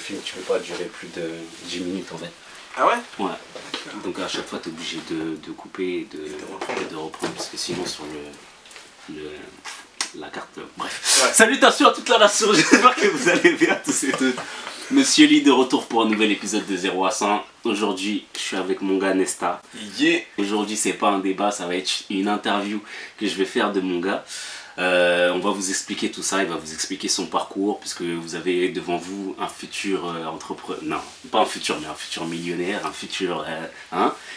film, tu peux pas durer plus de 10 minutes en fait. Ah ouais? Ouais. Donc à chaque fois, tu es obligé de couper et de reprendre, parce que sinon sur la carte... Bref. Ouais. Salutations à toute la nation, j'espère que vous allez bien tous et toutes. Monsieur Lee de retour pour un nouvel épisode de 0 à 100. Aujourd'hui, je suis avec mon gars Nesta. Yeah. Aujourd'hui, c'est pas un débat, ça va être une interview que je vais faire de mon gars. On va vous expliquer tout ça, il va vous expliquer son parcours, puisque vous avez devant vous un futur entrepreneur, non, pas un futur, mais un futur millionnaire, un futur,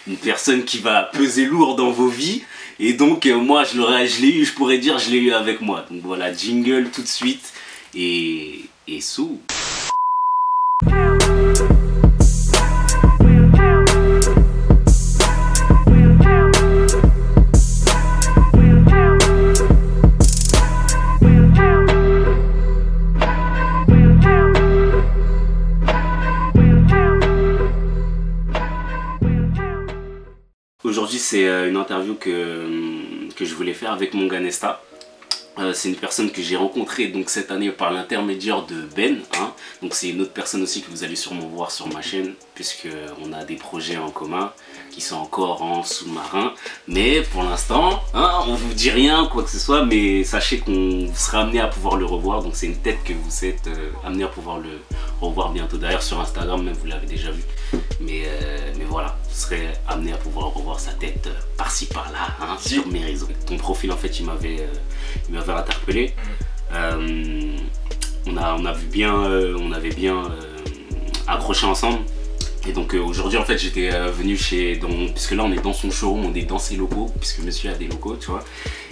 une personne qui va peser lourd dans vos vies. Et donc, moi, je l'ai eu, je pourrais dire, je l'ai eu avec moi. Donc voilà, jingle tout de suite, et sous. Aujourd'hui, c'est une interview que je voulais faire avec mon gars Nesta. C'est une personne que j'ai rencontrée donc cette année par l'intermédiaire de Ben. Donc c'est une autre personne aussi que vous allez sûrement voir sur ma chaîne, puisqu'on a des projets en commun qui sont encore en sous-marin. Mais pour l'instant, on vous dit rien, quoi que ce soit, mais sachez qu'on sera amené à pouvoir le revoir. Donc c'est une tête que vous êtes amené à pouvoir le revoir bientôt. D'ailleurs sur Instagram, même vous l'avez déjà vu. Mais voilà, vous serez amené à pouvoir revoir sa tête par-ci par-là, sur mes réseaux. Ton profil, en fait, il m'avait interpellé. On avait bien accroché ensemble. Et donc aujourd'hui, en fait, j'étais venu puisque là on est dans son showroom, on est dans ses locaux, puisque monsieur a des locaux, tu vois.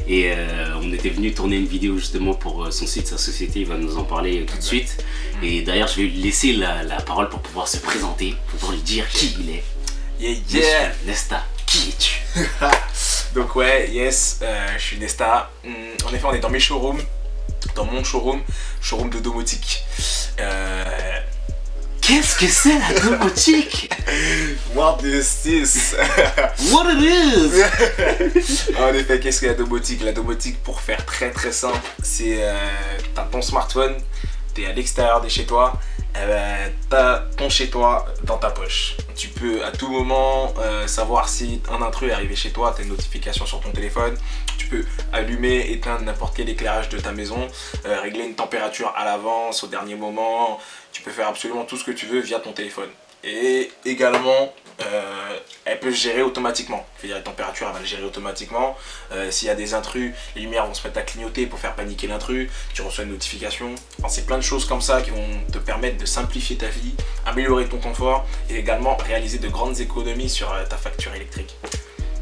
Et on était venu tourner une vidéo justement pour son site, sa société, il va nous en parler tout de suite. Et d'ailleurs, je vais lui laisser la parole pour pouvoir se présenter, pour pouvoir lui dire qui il est. Yeah. Monsieur Nesta, qui es-tu? Donc ouais, yes, je suis Nesta. En effet, on est dans mes showrooms, dans mon showroom de domotique. Qu'est-ce que c'est la domotique? What is this? What it is? En effet, qu'est-ce que la domotique? La domotique, pour faire très très simple, c'est t'as ton smartphone, t'es à l'extérieur de chez toi, t'as ton chez toi dans ta poche. Tu peux à tout moment savoir si un intrus est arrivé chez toi, t'as une notification sur ton téléphone. Tu peux allumer, éteindre n'importe quel éclairage de ta maison, régler une température à l'avance, au dernier moment. Tu peux faire absolument tout ce que tu veux via ton téléphone. Et également, elle peut se gérer automatiquement. Je veux dire, la température, elle va le gérer automatiquement. S'il y a des intrus, les lumières vont se mettre à clignoter pour faire paniquer l'intrus. Tu reçois une notification. Enfin, c'est plein de choses comme ça qui vont te permettre de simplifier ta vie, améliorer ton confort et également réaliser de grandes économies sur ta facture électrique.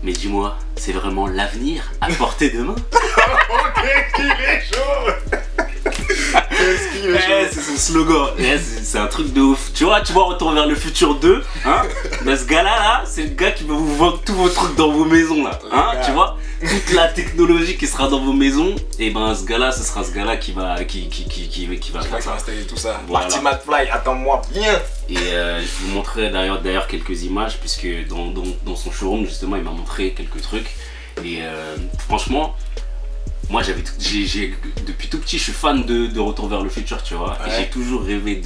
Mais dis-moi, c'est vraiment l'avenir à portée de main? Qu'est-ce qu'il est chaud! C'est son slogan, c'est un truc de ouf. Tu vois Retour vers le futur 2, mais ce gars là, c'est le gars qui va vous vendre tous vos trucs dans vos maisons là, tu vois, toute la technologie qui sera dans vos maisons, et ben ce gars là, ce sera ce gars là qui va faire ça. Installer tout ça. Voilà. Marty McFly, attends-moi bien. Et je vous montrerai d'ailleurs quelques images, puisque dans son showroom justement il m'a montré quelques trucs. Et franchement, moi depuis tout petit je suis fan de Retour vers le futur, tu vois. Ouais. J'ai toujours rêvé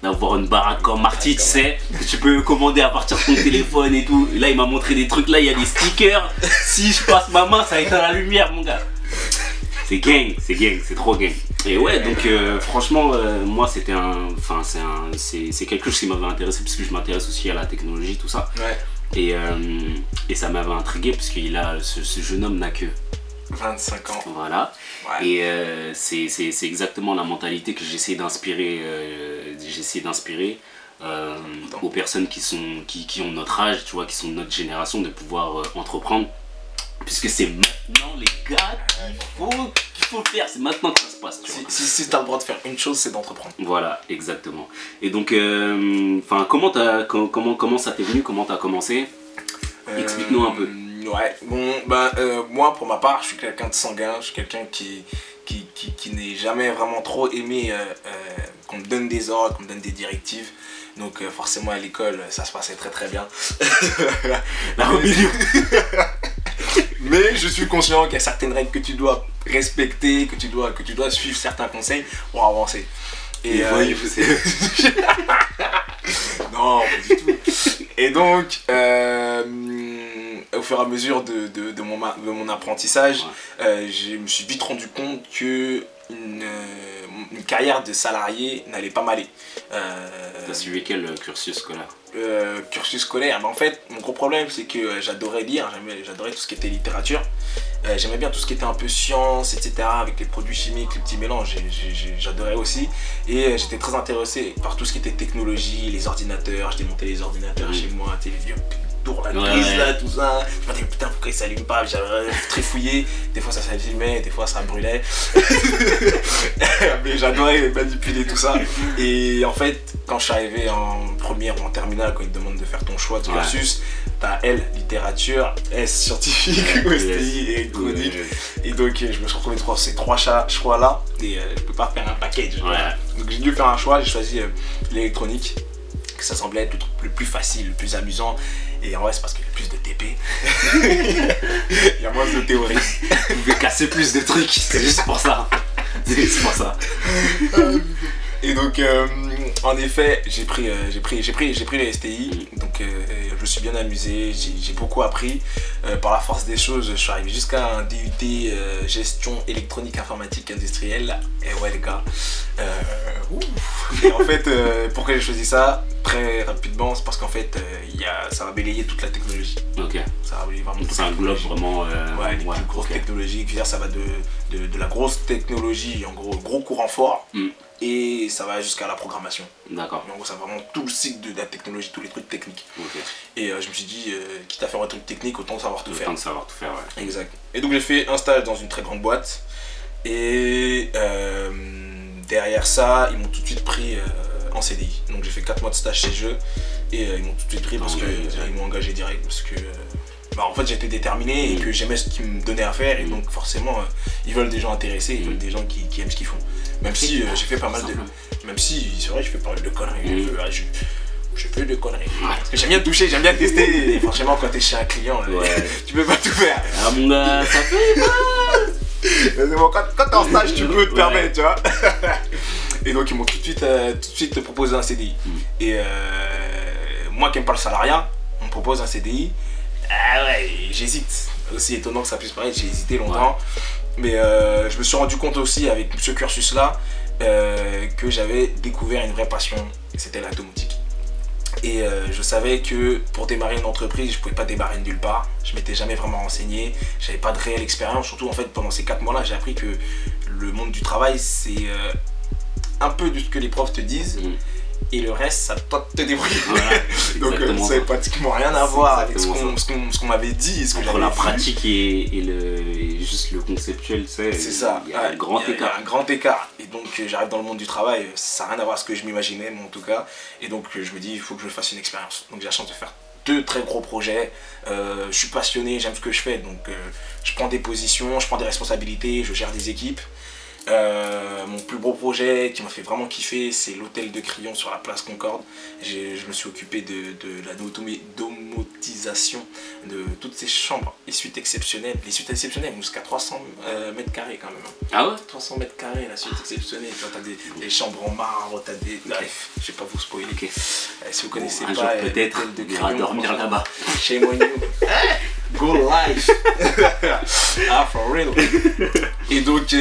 d'avoir une baraque comme Marty, tu sais, que tu peux commander à partir de ton téléphone et tout. Et là il m'a montré des trucs, là il y a des stickers. Si je passe ma main, ça éteint la lumière, mon gars. C'est gang, c'est trop gang. Et ouais, donc franchement, moi c'était c'est quelque chose qui m'avait intéressé, parce que je m'intéresse aussi à la technologie, tout ça. Ouais. Et ça m'avait intrigué, parce qu'il a ce jeune homme n'a que 25 ans. Voilà. Ouais. Et c'est exactement la mentalité que j'essaie d'inspirer aux personnes qui ont notre âge, tu vois, qui sont de notre génération, de pouvoir entreprendre. Puisque c'est maintenant, les gars, qu'il faut le faire, c'est maintenant que ça se passe. Si t'as le droit de faire une chose, c'est d'entreprendre. Voilà, exactement. Et donc, comment ça t'est venu, comment t'as commencé? Explique-nous un peu. Ouais, bon, moi pour ma part, je suis quelqu'un de sanguin, je suis quelqu'un qui n'est jamais vraiment trop aimé qu'on me donne des ordres, qu'on me donne des directives. Donc forcément à l'école, ça se passait très très bien. La rébellion. Mais je suis conscient qu'il y a certaines règles que tu dois respecter, que tu dois suivre certains conseils pour avancer. Et voyez, vous savez. non, pas du tout. Et donc, au fur et à mesure de mon apprentissage, je me suis vite rendu compte que une carrière de salarié n'allait pas m'aller. T'as suivi quel cursus scolaire? Cursus scolaire, en fait, mon gros problème, c'est que j'adorais lire, j'adorais tout ce qui était littérature. J'aimais bien tout ce qui était un peu science, etc., avec les produits chimiques, les petits mélanges, j'adorais aussi. Et j'étais très intéressé par tout ce qui était technologie, les ordinateurs. Je démontais les ordinateurs chez moi, les vieux tours, la prise là, tout ça. Je me disais putain, pourquoi ils s'allument pas? J'avais trifouillé, des fois ça s'allumait, des fois ça brûlait. Mais j'adorais manipuler tout ça. Et en fait, quand je suis arrivé en première ou en terminale, quand ils te demandent de faire ton choix de cursus, t'as L, littérature, S, scientifique, ou STI, électronique. Et donc je me suis retrouvé entre ces trois choix là, et je peux pas faire un package. Donc j'ai dû faire un choix, j'ai choisi l'électronique, que ça semblait être le plus facile, le plus amusant. Et en vrai, c'est parce qu'il y a plus de TP. Il y a moins de théorie. Vous pouvez casser plus de trucs, c'est juste pour ça. C'est juste pour ça. Et donc, en effet, j'ai pris le STI. Donc, je me suis bien amusé, j'ai beaucoup appris. Par la force des choses, je suis arrivé jusqu'à un DUT gestion électronique informatique industrielle. Et ouais, les gars. Et en fait, pourquoi j'ai choisi ça? Très rapidement, c'est parce qu'en fait, ça va balayer toute la technologie. Ok. Ça va balayer vraiment toute ça la englobe vraiment. les plus grosses technologies. Je veux dire, ça va de la grosse technologie, en gros courant fort. Et ça va jusqu'à la programmation. D'accord. En gros, ça va vraiment tout le cycle de la technologie, tous les trucs techniques. Okay. Et je me suis dit, quitte à faire un truc technique, autant savoir tout faire. Autant savoir tout faire, ouais. Exact. Et donc j'ai fait un stage dans une très grande boîte. Et derrière ça, ils m'ont tout de suite pris en CDI. Donc j'ai fait 4 mois de stage chez eux. Et ils m'ont tout de suite pris parce qu'ils m'ont engagé direct. Parce que en fait, j'étais déterminé et que j'aimais ce qu'ils me donnaient à faire. Et donc forcément, ils veulent des gens intéressés, ils veulent des gens qui aiment ce qu'ils font. Même si j'ai fait pas mal de... Même si, c'est vrai, je fais pas mal de conneries. Je fais des conneries. Parce que j'aime bien toucher, j'aime bien tester. Et franchement, quand t'es chez un client, tu peux pas tout faire. Ah mon gars, ça fait mal. Bon, quand t'es en stage, tu peux te permettre, tu vois. Et donc, ils m'ont tout de suite proposé un CDI. Et moi qui aime pas le salariat, on me propose un CDI. Ah ouais, j'hésite. Aussi étonnant que ça puisse paraître, j'ai hésité longtemps. Mais je me suis rendu compte aussi avec ce cursus-là que j'avais découvert une vraie passion, c'était la domotique. Et je savais que pour démarrer une entreprise, je pouvais pas démarrer de nulle part. Je m'étais jamais vraiment renseigné, j'avais pas de réelle expérience. Surtout en fait, pendant ces 4 mois-là, j'ai appris que le monde du travail, c'est un peu de ce que les profs te disent. Et le reste, ça doit te débrouiller. Voilà, donc ça n'avait pratiquement rien à voir avec ce qu'on m'avait dit. Entre la pratique et juste le conceptuel, c'est ça. Il y a un grand écart. Il y a un grand écart. Et donc j'arrive dans le monde du travail, ça n'a rien à voir avec ce que je m'imaginais, moi en tout cas. Et donc je me dis, il faut que je fasse une expérience. Donc j'ai la chance de faire 2 très gros projets. Je suis passionné, j'aime ce que je fais. Donc je prends des positions, je prends des responsabilités, je gère des équipes. Mon plus gros projet qui m'a fait vraiment kiffer, c'est l'hôtel de Crillon sur la place Concorde. Je me suis occupé de la domotisation de toutes ces chambres et suites exceptionnelles. Les suites exceptionnelles, jusqu'à 300 mètres carrés quand même. Ah ouais? 300 mètres carrés, la suite exceptionnelle. Tu as des chambres en marbre, tu as des... Bref, je vais pas vous spoiler. Si vous connaissez un pas, jour peut-être, on ira dormir là-bas. Chez moi, go live. Ah, for real. Et donc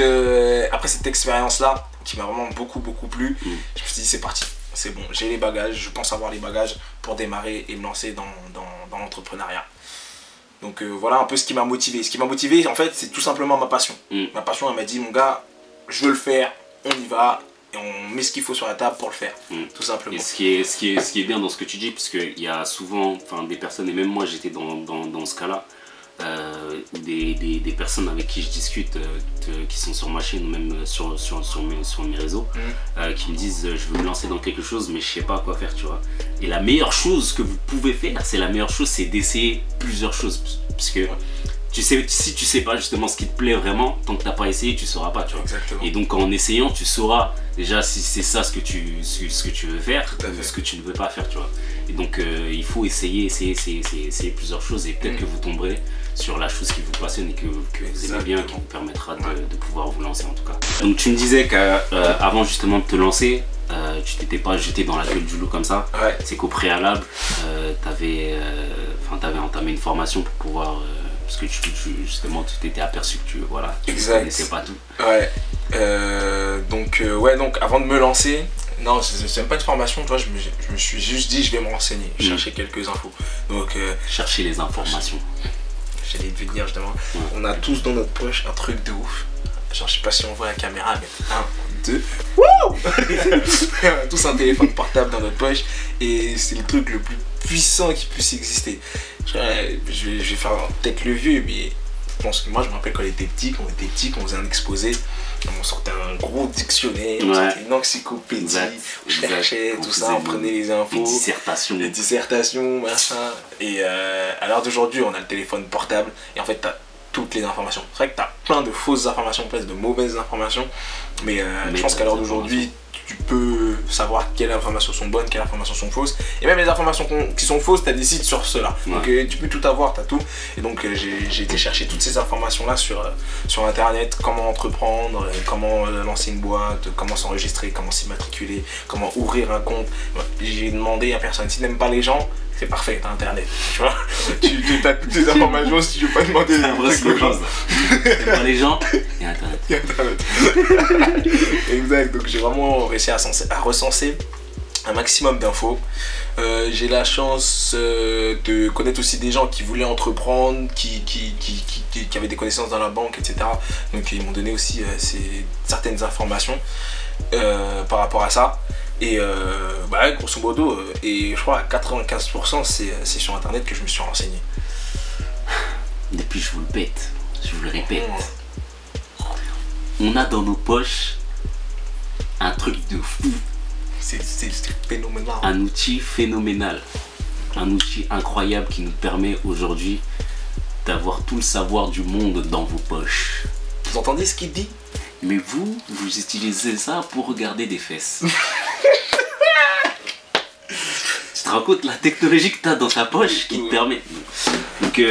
après cette expérience là qui m'a vraiment beaucoup plu, je me suis dit c'est parti, c'est bon, j'ai les bagages, je pense avoir les bagages pour démarrer et me lancer dans l'entrepreneuriat. Donc voilà un peu ce qui m'a motivé. Ce qui m'a motivé en fait, c'est tout simplement ma passion. Ma passion, elle m'a dit mon gars, je veux le faire, on y va. Et on met ce qu'il faut sur la table pour le faire, tout simplement. Et ce qui est bien dans ce que tu dis, parce qu'il y a souvent des personnes, et même moi j'étais dans ce cas-là, des personnes avec qui je discute, qui sont sur ma chaîne ou même sur mes réseaux, qui me disent je veux me lancer dans quelque chose mais je sais pas quoi faire, tu vois. Et la meilleure chose que vous pouvez faire, c'est d'essayer plusieurs choses, parce que si tu sais pas justement ce qui te plaît vraiment, tant que t'as pas essayé, tu sauras pas, tu vois. Exactement. Et donc en essayant, tu sauras déjà si c'est ça ce que tu veux faire, ou ce que tu ne veux pas faire, tu vois. Et donc il faut essayer plusieurs choses et peut-être que vous tomberez sur la chose qui vous passionne et que vous aimez bien, qui vous permettra de pouvoir vous lancer en tout cas. Donc tu me disais qu'avant justement de te lancer, tu t'étais pas jeté dans la gueule du loup comme ça. Ouais. C'est qu'au préalable, t'avais entamé une formation pour pouvoir... parce que justement tu t'étais aperçu que tu connaissais pas tout. Ouais. Donc avant de me lancer, non, c'est même pas de formation, tu vois, je me suis juste dit je vais me renseigner, chercher quelques infos. Donc chercher les informations. J'allais te dire justement, on a tous dans notre poche un truc de ouf. Genre je sais pas si on voit la caméra, mais 1, 2, wouh. Tous un téléphone portable dans notre poche et c'est le truc le plus puissant qui puisse exister. Je vais faire peut-être le vieux, mais je pense que moi je me rappelle quand on était petit, qu'on faisait un exposé, on sortait un gros dictionnaire, on sortait une encyclopédie, on cherchait tout ça, on prenait les infos, les dissertations, machin. Et à l'heure d'aujourd'hui, on a le téléphone portable et en fait t'as toutes les informations. C'est vrai que t'as plein de fausses informations, plein de mauvaises informations, mais je pense qu'à l'heure d'aujourd'hui, tu peux savoir quelles informations sont bonnes, quelles informations sont fausses. Et même les informations qui sont fausses, tu as des sites sur cela. Donc tu peux tout avoir, tu as tout. Et donc j'ai été chercher toutes ces informations-là sur Internet. Comment entreprendre, comment lancer une boîte, comment s'enregistrer, comment s'immatriculer, comment ouvrir un compte. J'ai demandé à personne. Si tu n'aimes pas les gens, c'est parfait, t'as Internet. Tu vois, tu as toutes les informations si tu veux pas demander aux gens. T'aimes pas les gens, il y a Internet. Il y a Internet. Exact, donc j'ai vraiment réussi à recenser un maximum d'infos. J'ai la chance de connaître aussi des gens qui voulaient entreprendre, qui avaient des connaissances dans la banque, etc. Donc ils m'ont donné aussi certaines informations par rapport à ça. Et grosso modo, et je crois à 95% c'est sur Internet que je me suis renseigné. Et puis je vous le répète, on a dans nos poches un truc de fou. C'est phénoménal. Un outil phénoménal. Un outil incroyable qui nous permet aujourd'hui d'avoir tout le savoir du monde dans vos poches. Vous entendez ce qu'il dit? Mais vous utilisez ça pour regarder des fesses. Tu te rends compte la technologie que tu as dans ta poche qui te permet. Donc,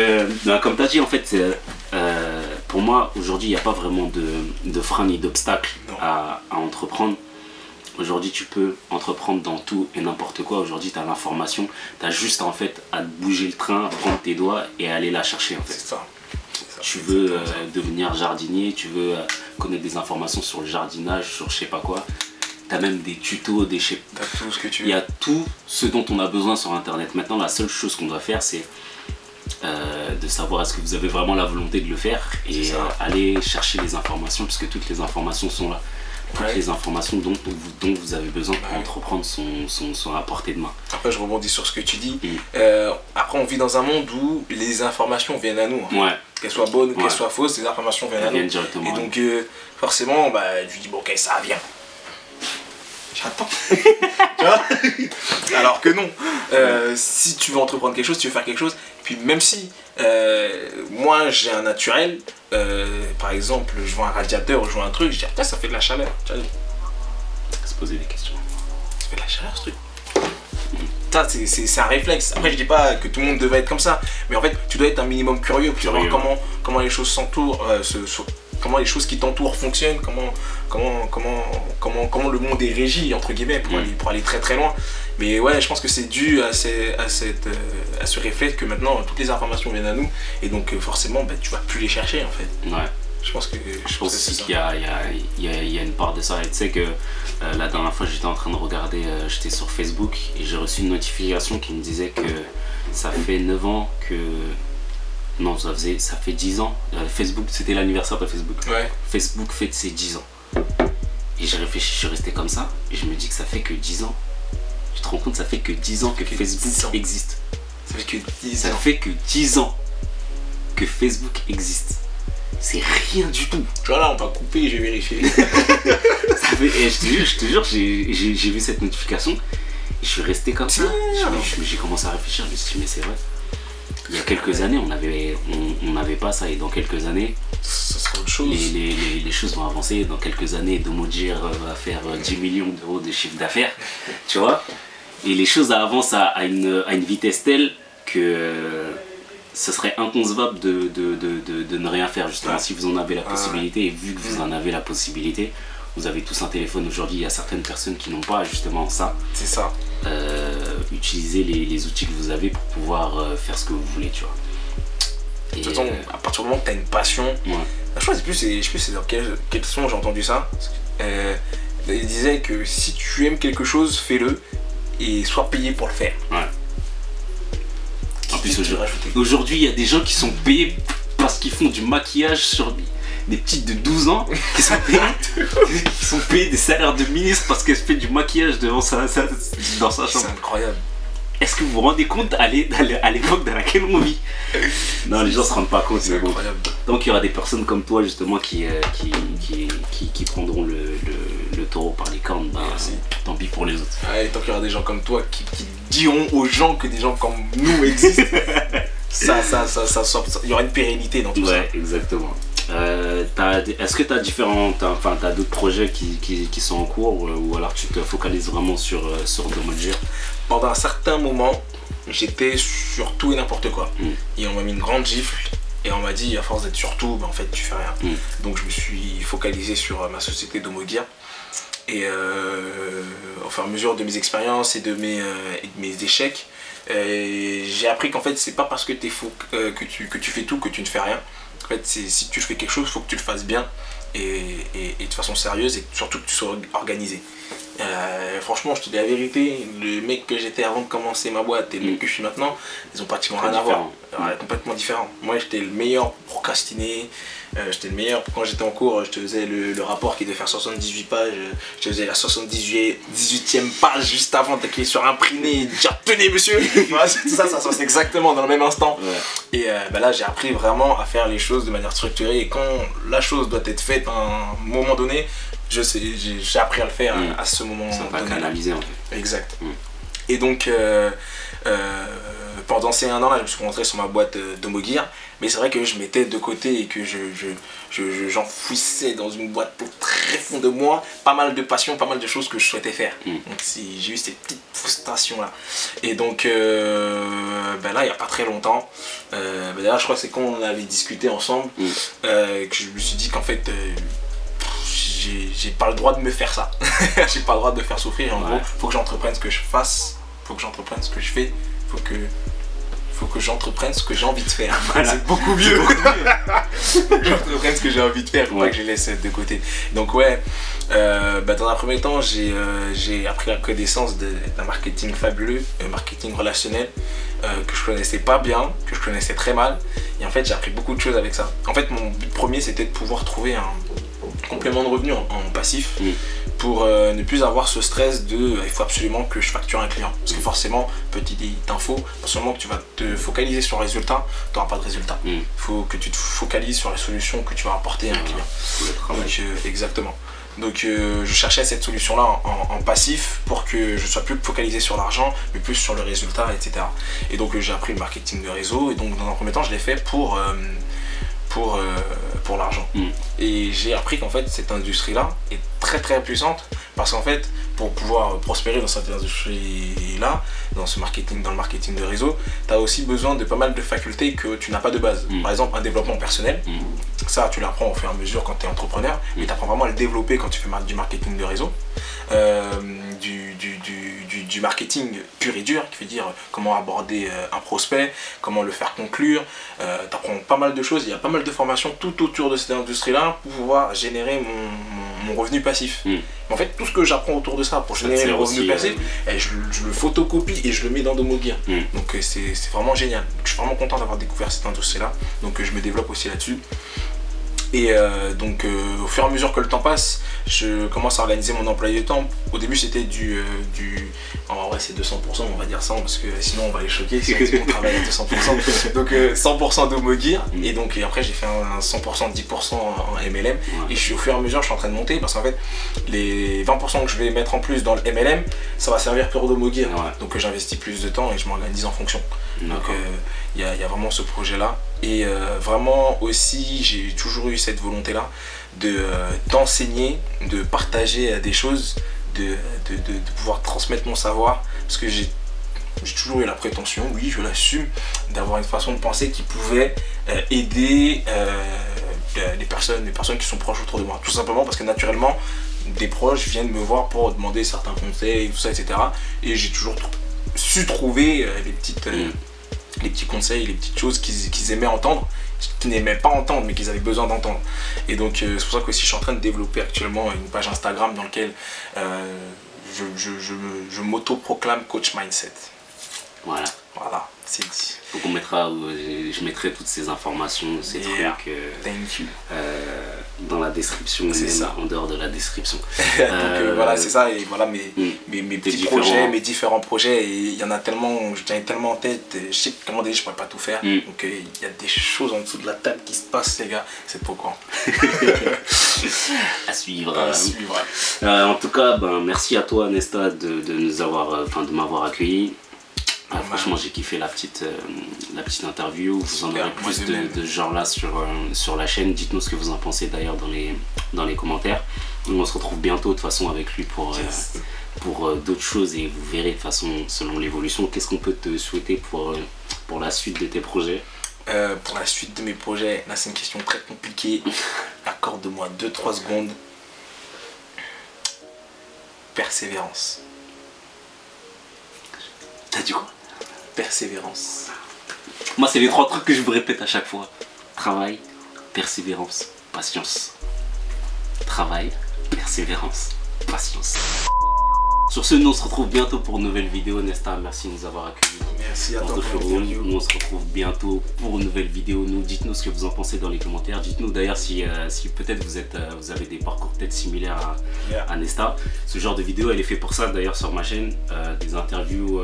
comme tu as dit, en fait, pour moi, aujourd'hui, il n'y a pas vraiment de frein ni d'obstacle à entreprendre. Aujourd'hui, tu peux entreprendre dans tout et n'importe quoi. Aujourd'hui, tu as l'information. Tu as juste en fait à bouger le train, prendre tes doigts et aller la chercher en fait. C'est ça. Tu veux devenir jardinier, tu veux connaître des informations sur le jardinage, sur je sais pas quoi. Tu as même des tutos, T'as tout ce que tu veux. Il y a tout ce dont on a besoin sur Internet. Maintenant, la seule chose qu'on doit faire, c'est de savoir est-ce que vous avez vraiment la volonté de le faire et aller chercher les informations, puisque toutes les informations sont là. Toutes les informations dont vous avez besoin pour entreprendre sont à portée de main. Après, je rebondis sur ce que tu dis. Après, on vit dans un monde où les informations viennent à nous. Qu'elles soient bonnes ou qu'elles soient fausses, les informations viennent à nous. Directement. Et donc, forcément, je dis, bon, ok, ça vient. J'attends. Tu vois? Alors que non. Si tu veux entreprendre quelque chose, tu veux faire quelque chose, puis même si moi j'ai un naturel, par exemple, je vois un radiateur ou je vois un truc, je dis, putain, ça fait de la chaleur. Se poser des questions. Ça fait de la chaleur ce truc. Ça, c'est un réflexe. Après, je dis pas que tout le monde devait être comme ça, mais en fait, tu dois être un minimum curieux pour savoir comment les choses s'entourent, comment les choses qui t'entourent fonctionnent, comment le monde est régi, entre guillemets, pour aller très très loin. Mais ouais, je pense que c'est dû à ce réflexe que maintenant toutes les informations viennent à nous, et donc forcément tu vas plus les chercher en fait. Ouais. Je pense aussi qu'il y a une part de ça. Et tu sais que la dernière fois j'étais en train de regarder, j'étais sur Facebook et j'ai reçu une notification qui me disait que ça fait 9 ans que... Non, ça fait 10 ans. Facebook, c'était l'anniversaire de Facebook. Ouais. Facebook fête ses 10 ans. Et j'ai réfléchi, je suis resté comme ça et je me dis que ça fait que 10 ans. Tu te rends compte, ça fait que 10 ans que Facebook existe. Ça fait que 10 ans. Ça fait que 10 ans que Facebook existe. C'est rien du tout. Tu vois là, on va couper et je vais vérifier. Je te jure, j'ai vu cette notification et je suis resté comme ça. J'ai commencé à réfléchir, je me suis dit mais c'est vrai. Il y a quelques années, on n'avait pas ça, et dans quelques années, ça sera autre chose. Les choses vont avancer. Dans quelques années, Domojir va faire 10 millions d'euros de chiffre d'affaires, tu vois. Et les choses avancent à une vitesse telle que ce serait inconcevable de ne rien faire justement si vous en avez la possibilité. Et vu que vous en avez la possibilité, vous avez tous un téléphone aujourd'hui, il y a certaines personnes qui n'ont pas justement ça. C'est ça. Utilisez les outils que vous avez pour pouvoir faire ce que vous voulez, tu vois. Et de toute façon, à partir du moment que tu as une passion, je sais plus c'est dans quel son j'ai entendu ça. Il disait que si tu aimes quelque chose, fais-le et sois payé pour le faire. En plus, aujourd'hui, il y a des gens qui sont payés parce qu'ils font du maquillage sur des petites de 12 ans qui sont payés des salaires de ministre parce qu'elle se fait du maquillage dans sa chambre. C'est incroyable. Est-ce que vous vous rendez compte à l'époque dans laquelle on vit? Non, les gens se rendent pas compte. C'est incroyable. Donc il y aura des personnes comme toi justement qui prendront le taureau par les cornes. Tant pis pour les autres. Et tant qu'il y aura des gens comme toi qui diront aux gens que des gens comme nous existent, il y aura une pérennité dans tout ça. Ouais, exactement. Est-ce que tu as d'autres projets qui sont en cours ou alors tu te focalises vraiment sur Domogear? Pendant un certain moment, j'étais sur tout et n'importe quoi. Et on m'a mis une grande gifle et on m'a dit à force d'être sur tout, en fait tu fais rien. Donc je me suis focalisé sur ma société Domogear. Et au fur et à mesure de mes expériences et de mes échecs, j'ai appris qu'en fait c'est pas parce que que tu fais tout que tu ne fais rien. En fait, si tu fais quelque chose, il faut que tu le fasses bien et de façon sérieuse et surtout que tu sois organisé. Franchement, je te dis la vérité, le mec que j'étais avant de commencer ma boîte et le mec que je suis maintenant, ils ont pratiquement rien à voir. Complètement différent. Moi, j'étais le meilleur pour procrastiner. J'étais le meilleur quand j'étais en cours, je te faisais le rapport qui devait faire 78 pages, je te faisais la 18e page juste avant de cliquer sur imprimer et dire tenez monsieur. Tout ça se passe exactement dans le même instant. Et là j'ai appris vraiment à faire les choses de manière structurée et quand la chose doit être faite à un moment donné, j'ai appris à le faire à ce moment donné. Ça va canaliser en fait. Exact. Et donc pendant ces 1 an là, je me suis concentré sur ma boîte Domogear, mais c'est vrai que je mettais de côté et que j'enfouissais dans une boîte au très fond de moi pas mal de passion, pas mal de choses que je souhaitais faire. Donc j'ai eu cette petite frustration là. Et donc là il n'y a pas très longtemps, d'ailleurs je crois que c'est quand on avait discuté ensemble que je me suis dit qu'en fait j'ai pas le droit de me faire ça. J'ai pas le droit de me faire souffrir. En gros, faut que j'entreprenne ce que je fasse, faut que j'entreprenne ce que je fais, faut que j'entreprenne ce que j'ai envie de faire. Voilà. C'est beaucoup mieux. Faut que j'entreprenne ce que j'ai envie de faire, faut pas que je les laisse de côté. Donc ouais, dans un premier temps, j'ai appris la connaissance d'un marketing fabuleux, un marketing relationnel que je connaissais pas bien, que je connaissais très mal. Et en fait, j'ai appris beaucoup de choses avec ça. En fait, mon but premier, c'était de pouvoir trouver un complément de revenu en passif pour ne plus avoir ce stress de il faut absolument que je facture un client. Parce que forcément, petite info, non seulement que tu vas te focaliser sur le résultat, tu n'auras pas de résultat. Il faut que tu te focalises sur la solution que tu vas apporter à un client. Donc, exactement. Donc je cherchais cette solution là en passif pour que je sois plus focalisé sur l'argent mais plus sur le résultat, etc. Et donc j'ai appris le marketing de réseau et donc dans un premier temps je l'ai fait pour l'argent. Et j'ai appris qu'en fait cette industrie là est très très puissante parce qu'en fait pour pouvoir prospérer dans cette industrie là, dans le marketing de réseau, tu as aussi besoin de pas mal de facultés que tu n'as pas de base. Par exemple un développement personnel, ça tu l'apprends au fur et à mesure quand tu es entrepreneur, mais tu apprends vraiment à le développer quand tu fais du marketing de réseau. Du marketing pur et dur, qui veut dire comment aborder un prospect, comment le faire conclure. Tu apprends pas mal de choses, il y a pas mal de formations tout autour de cette industrie-là pour pouvoir générer mon revenu passif. Mais en fait, tout ce que j'apprends autour de ça pour générer le revenu passif, je le photocopie et je le mets dans Domogear. Donc c'est vraiment génial. Je suis vraiment content d'avoir découvert cette industrie-là. Donc je me développe aussi là-dessus. Et donc au fur et à mesure que le temps passe, je commence à organiser mon emploi du temps. Au début c'était en vrai c'est 200%, on va dire ça, parce que sinon on va les choquer si on travaille à 200%. Donc 100% Domogear. Et donc après j'ai fait un 100%, 10% en MLM. Et au fur et à mesure je suis en train de monter parce qu'en fait les 20% que je vais mettre en plus dans le MLM, ça va servir pour Domogear. Donc j'investis plus de temps et je m'organise en fonction. Donc il y a vraiment ce projet là. Et vraiment aussi j'ai toujours eu cette volonté là d'enseigner, de partager des choses, de pouvoir transmettre mon savoir, parce que j'ai toujours eu la prétention, oui, je l'assume, d'avoir une façon de penser qui pouvait aider les personnes qui sont proches autour de moi. Tout simplement parce que naturellement, des proches viennent me voir pour demander certains conseils, tout ça, etc. Et j'ai toujours su trouver les petits conseils, les petites choses qu'ils aimaient entendre, qu'ils n'aimaient pas entendre, mais qu'ils avaient besoin d'entendre. Et donc, c'est pour ça que aussi, je suis en train de développer actuellement une page Instagram dans laquelle je m'auto-proclame coach mindset. Voilà. Voilà, c'est dit. Donc on mettra, je mettrai toutes ces informations, ces trucs dans la description, c'est ça. En dehors de la description. Donc voilà, c'est ça, et voilà mes petits projets, mes différents projets, et il y en a tellement, je tiens tellement en tête, je sais que comment déjà je pourrais pas tout faire, donc il y a des choses en dessous de la table qui se passent, les gars, c'est pourquoi. À suivre. En tout cas, merci à toi Nesta de nous avoir, de m'avoir accueilli. Franchement, j'ai kiffé la petite interview. Vous en aurez plus de ce genre là sur la chaîne. Dites-nous ce que vous en pensez d'ailleurs dans les commentaires. On se retrouve bientôt de toute façon avec lui pour d'autres choses, et vous verrez de toute façon selon l'évolution. Qu'est-ce qu'on peut te souhaiter pour la suite de tes projets? Pour la suite de mes projets, là c'est une question très compliquée. Accorde-moi 2-3 secondes. Persévérance. T'as dit quoi? Persévérance. Moi, c'est les 3 trucs que je vous répète à chaque fois. Travail, persévérance, patience. Travail, persévérance, patience. Sur ce, nous on se retrouve bientôt pour une nouvelle vidéo. Nesta, merci de nous avoir accueillis. Merci à toi pour l'interview. Nous on se retrouve bientôt pour une nouvelle vidéo. Dites-nous ce que vous en pensez dans les commentaires. Dites-nous d'ailleurs si peut-être vous avez des parcours peut-être similaires à Nesta. Ce genre de vidéo, elle est faite pour ça d'ailleurs sur ma chaîne. Des interviews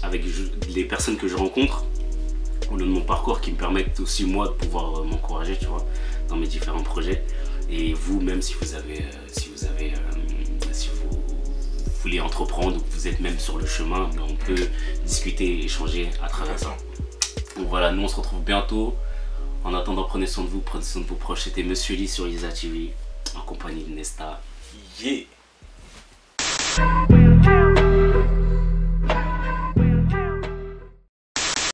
avec les personnes que je rencontre au long de mon parcours, qui me permettent aussi moi de pouvoir m'encourager, tu vois, dans mes différents projets. Et vous, même si vous voulez entreprendre, ou que vous êtes même sur le chemin, on peut discuter, échanger à travers ça. Donc voilà, nous on se retrouve bientôt. En attendant, prenez soin de vous, prenez soin de vos proches. C'était Monsieur Lee sur Isa TV, en compagnie de Nesta. Yeah.